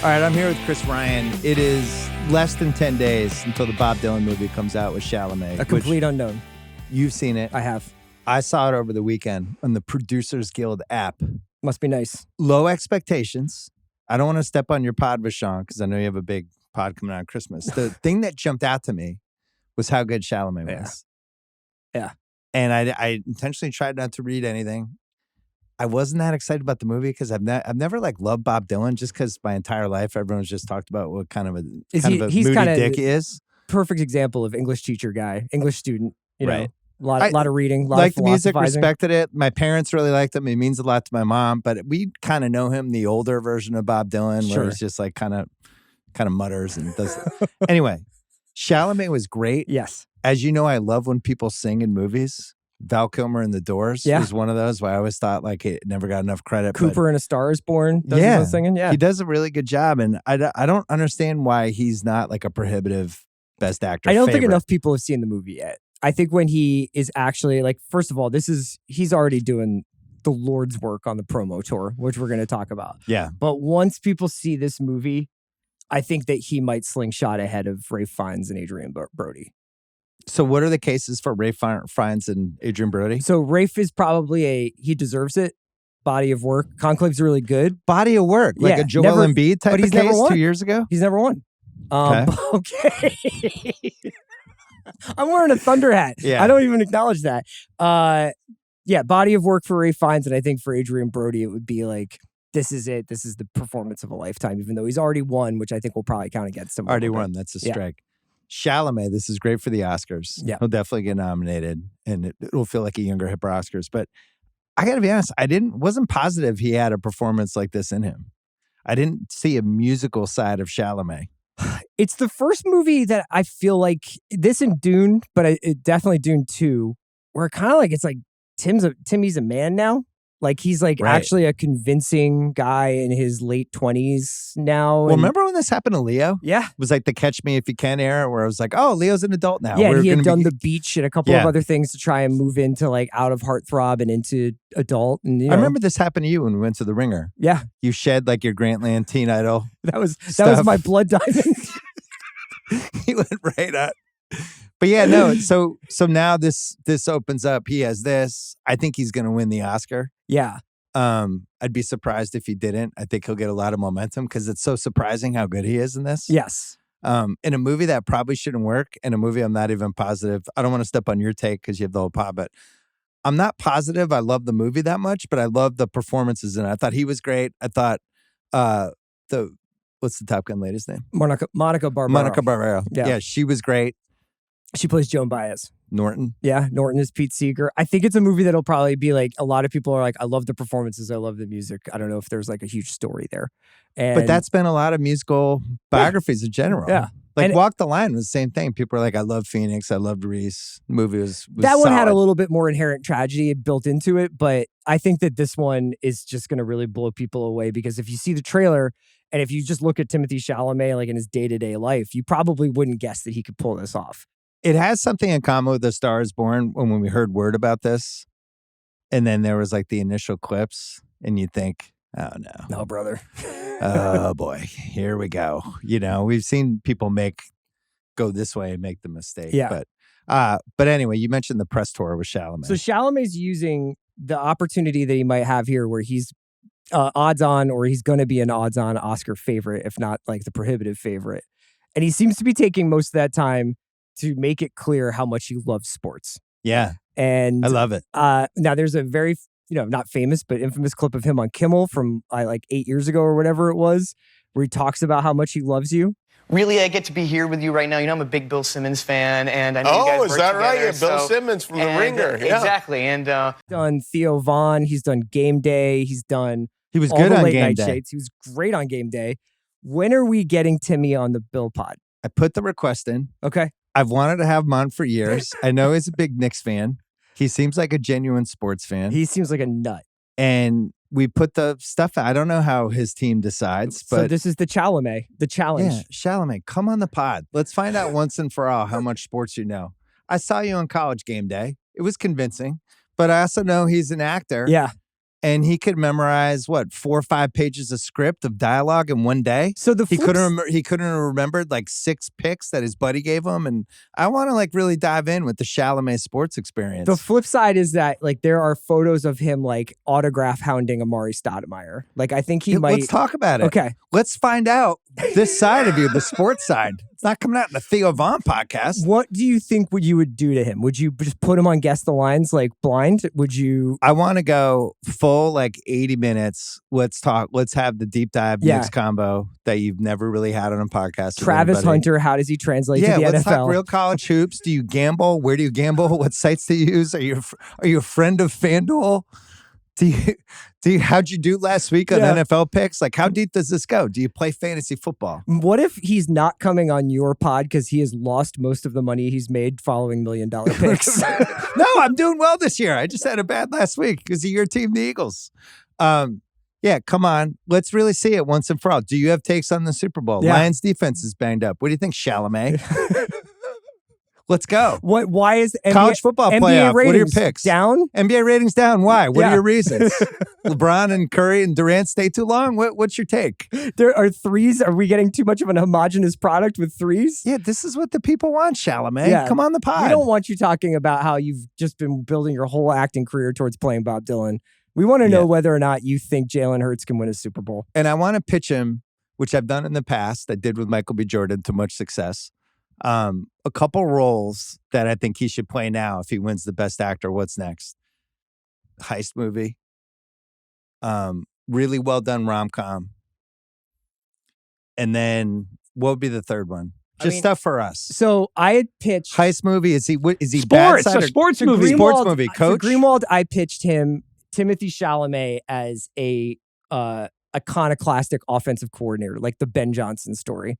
All right, I'm here with Chris Ryan. It is less than 10 days until the Bob Dylan movie comes out with Chalamet. A complete unknown. You've seen it. I have. I saw it over the weekend on the Producers Guild app. Must be nice. Low expectations. I don't want to step on your pod, Vashon, because I know you have a big pod coming out on Christmas. The thing that jumped out to me was how good Chalamet was. Yeah. And I intentionally tried not to read anything. I wasn't that excited about the movie because I've never like loved Bob Dylan, just because my entire life everyone's just talked about what kind of a he's moody dick he is. Perfect example of English teacher guy, English student. You know, Right. a lot of reading, a lot liked of the music, philosophizing. respected it. My parents really liked him. He means a lot to my mom, but we kind of know him the older version of Bob Dylan, where Sure. he's just like kind of mutters and does. Anyway, Chalamet was great. Yes. As you know, I love when people sing in movies. Val Kilmer in The Doors was one of those where I always thought like it never got enough credit. Cooper in A Star Is Born does his own singing. Yeah. He does a really good job. And I don't understand why he's not like a prohibitive best actor I don't think favorite. enough people have seen the movie yet. I think when he is actually like, first of all, he's already doing the Lord's work on the promo tour, which we're going to talk about. Yeah. But once people see this movie, I think that he might slingshot ahead of Ralph Fiennes and Adrian Brody. So what are the cases for Ralph Fiennes and Adrian Brody? So Rafe is probably he deserves it. Body of work. Conclave's really good. Body of work, like a Joel Embiid type but of he's never case won. 2 years ago? He's never won. Okay. I'm wearing a Thunder hat. Yeah. I don't even acknowledge that. Yeah, body of work for Ralph Fiennes, and I think for Adrian Brody, it would be like, this is it. This is the performance of a lifetime, even though he's already won, which I think will probably count against him. Already won. That's a strike. Chalamet, this is great for the Oscars. Yeah. He'll definitely get nominated, and it'll feel like a younger, hipper Oscars. But I got to be honest, wasn't positive he had a performance like this in him. I didn't see a musical side of Chalamet. It's the first movie that I feel like this and Dune, but it definitely Dune 2, where kind of like it's like Timmy's a man now. Like he's like actually a convincing guy in his late 20s now. Well, remember when this happened to Leo? Yeah. It was like the Catch Me If You Can era where I was like, oh, Leo's an adult now. Yeah, and he had done The Beach and a couple of other things to try and move into like out of heartthrob and into adult. And I remember this happened to you when we went to the Ringer. Yeah. You shed like your Grantland Teen Idol. That was my blood diamond. He went right up. But yeah, no. So now this opens up. He has this. I think he's going to win the Oscar. Yeah. I'd be surprised if he didn't. I think he'll get a lot of momentum because it's so surprising how good he is in this. Yes. In a movie that probably shouldn't work, in a movie I'm not even positive. I don't want to step on your take because you have the whole pod, but I'm not positive I love the movie that much, but I love the performances in it. I thought he was great. I thought what's the Top Gun lady's name? Monica Barbaro. Monica Barbaro. Yeah, she was great. She plays Joan Baez. Norton. Yeah, Norton is Pete Seeger. I think it's a movie that'll probably be like, a lot of people are like, I love the performances, I love the music. I don't know if there's like a huge story there. But that's been a lot of musical biographies in general. Yeah. Like Walk the Line was the same thing. People are like, I love Phoenix, I loved Reese. The movie was that one solid. had a little bit more inherent tragedy built into it, but I think that this one is just going to really blow people away because if you see the trailer and if you just look at Timothée Chalamet like in his day-to-day life, you probably wouldn't guess that he could pull this off. It has something in common with A Star Is Born when we heard word about this. And then there was like the initial clips and you think, oh no. No, brother. Oh boy, here we go. You know, we've seen people go this way and make the mistake. Yeah. But anyway, you mentioned the press tour with Chalamet. So Chalamet's using the opportunity that he might have here where he's odds on, or he's going to be an odds on Oscar favorite, if not like the prohibitive favorite. And he seems to be taking most of that time to make it clear how much he loves sports. Yeah. And I love it. Now there's a very, not famous, but infamous clip of him on Kimmel from like 8 years ago or whatever it was, where he talks about how much he loves you. Really, I get to be here with you right now. I'm a big Bill Simmons fan, and I know you guys is that work right? together, Yeah, Bill Simmons from The Ringer. Yeah. Exactly. And done Theo Vaughn. He's done Game Day. He's done He was all good the on late Game night Day. shades. He was great on Game Day. When are we getting Timmy on the Bill pod? I put the request in. Okay. I've wanted to have him on for years. I know he's a big Knicks fan. He seems like a genuine sports fan. He seems like a nut. And we put the stuff out. I don't know how his team decides, but so this is the challenge. Yeah, Chalamet, come on the pod. Let's find out once and for all how much sports you know. I saw you on College Game Day. It was convincing, but I also know he's an actor. Yeah. and he could memorize 4 or 5 pages of script of dialogue in one day. So he couldn't have remembered like 6 picks that his buddy gave him. And I want to like really dive in with the Chalamet sports experience. The flip side is that like there are photos of him like autograph hounding Amari Stoudemire. Like I think he might. Let's talk about it. Okay. Let's find out this side of you, the sports side. It's not coming out in the Theo Von podcast. What do you think you would do to him? Would you just put him on Guess the Lines like blind? Would you? I want to go full like 80 minutes. Let's talk. Let's have the deep dive Knicks combo that you've never really had on a podcast. Travis Hunter, how does he translate to the let's NFL? Talk real college hoops. Do you gamble? Where do you gamble? What sites do you use? Are you a friend of FanDuel? How'd you do last week on NFL picks? Like, how deep does this go? Do you play fantasy football? What if he's not coming on your pod because he has lost most of the money he's made following $1 million picks? No, I'm doing well this year. I just had a bad last week because of your team, the Eagles. Yeah, come on. Let's really see it once and for all. Do you have takes on the Super Bowl? Yeah. Lions defense is banged up. What do you think, Chalamet? Let's go. Why is college football playoff? What are your picks? Down? NBA ratings down. Why? What are your reasons? LeBron and Curry and Durant stay too long? What's your take? There are threes. Are we getting too much of an homogenous product with threes? Yeah, this is what the people want, Chalamet. Yeah. Come on the pod. We don't want you talking about how you've just been building your whole acting career towards playing Bob Dylan. We want to know whether or not you think Jalen Hurts can win a Super Bowl. And I want to pitch him, which I've done in the past. I did with Michael B. Jordan to much success. A couple roles that I think he should play now if he wins the Best Actor. What's next? Heist movie. Really well done rom-com. And then what would be the third one? Stuff for us. So I had pitched heist movie. Is he sports? Bad side a sports movie. Sports movie. Coach to Greenwald. I pitched him Timothée Chalamet as a iconoclastic offensive coordinator, like the Ben Johnson story.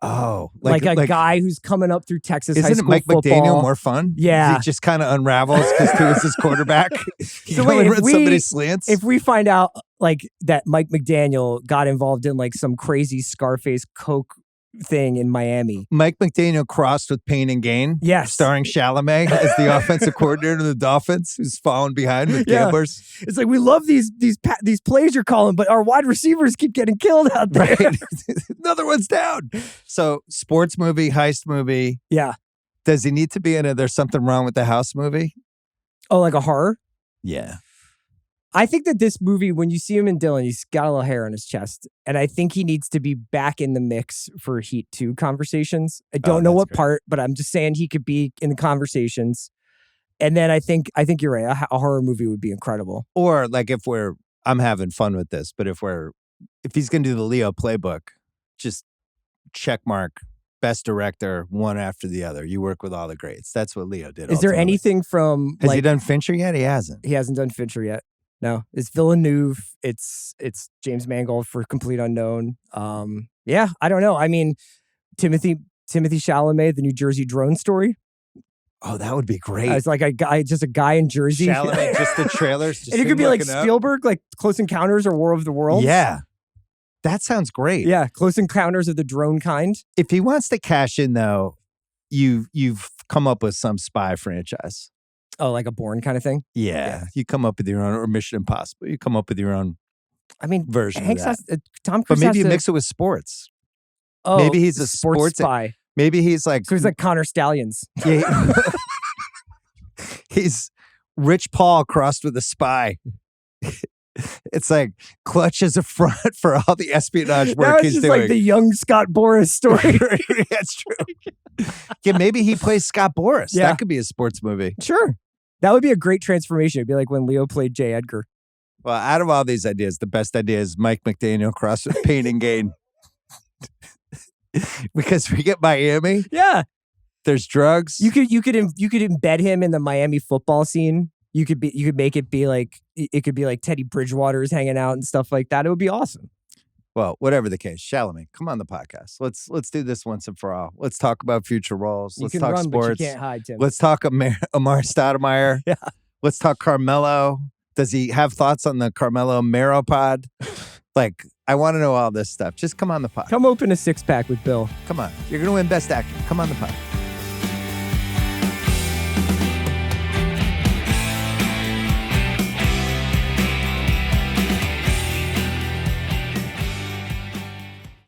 Oh, like a guy who's coming up through Texas high isn't school Mike football. McDaniel more fun? Yeah. He just kind of unravels because he was his quarterback. He So only wait, runs somebody's slants. If we find out like that Mike McDaniel got involved in like some crazy Scarface Coke thing in Miami. Mike McDaniel crossed with Pain and Gain. Yes. Starring Chalamet as the offensive coordinator of the Dolphins, who's falling behind with gamblers. It's like, we love these plays you're calling, but our wide receivers keep getting killed out there. Right. Another one's down. So, sports movie, heist movie. Yeah. Does he need to be in a There's Something Wrong with the House movie? Oh, like a horror? Yeah. I think that this movie, when you see him in Dylan, he's got a little hair on his chest. And I think he needs to be back in the mix for Heat 2 conversations. I don't know what part, but I'm just saying he could be in the conversations. And then I think you're right. A horror movie would be incredible. Or like I'm having fun with this, but if he's going to do the Leo playbook, just check mark. Best director, one after the other. You work with all the greats. That's what Leo did. Is there anything from... Has he done Fincher yet? He hasn't. He hasn't done Fincher yet. No, it's Villeneuve. It's James Mangold for Complete Unknown. Yeah, I don't know. I mean, Timothée Chalamet, the New Jersey drone story. Oh, that would be great. It's like a guy in Jersey. Chalamet, just the trailers. Just and it could be like Spielberg, like Close Encounters or War of the Worlds. Yeah. That sounds great. Yeah, Close Encounters of the Drone Kind. If he wants to cash in, though, you've come up with some spy franchise. Oh, like a Bourne kind of thing? Yeah. You come up with your own, or Mission Impossible. You come up with your own version Hanks of that. Tom Cruise but maybe you mix it with sports. Oh, maybe he's a sports spy. Maybe he's like... So he's like Connor Stallions. Yeah, he's Rich Paul crossed with a spy. It's like Clutch as a front for all the espionage work he's doing. Like the young Scott Boras story. That's true. Yeah, maybe he plays Scott Boras. Yeah. That could be a sports movie. Sure. That would be a great transformation. It'd be like when Leo played J. Edgar. Well, out of all these ideas, the best idea is Mike McDaniel cross with Pain and Gain. Because we get Miami. Yeah. There's drugs. You could embed him in the Miami football scene. You could make it be like, it could be like Teddy Bridgewater's hanging out and stuff like that. It would be awesome. Well, whatever the case, Chalamet, come on the podcast. Let's do this once and for all. Let's talk about future roles. Let's talk sports. But you can't hide, Tim. Let's talk Amari Stoudemire. Yeah. Let's talk Carmelo. Does he have thoughts on the Carmelo Mero pod? Like, I want to know all this stuff. Just come on the pod. Come open a 6-pack with Bill. Come on. You're going to win Best Actor. Come on the pod.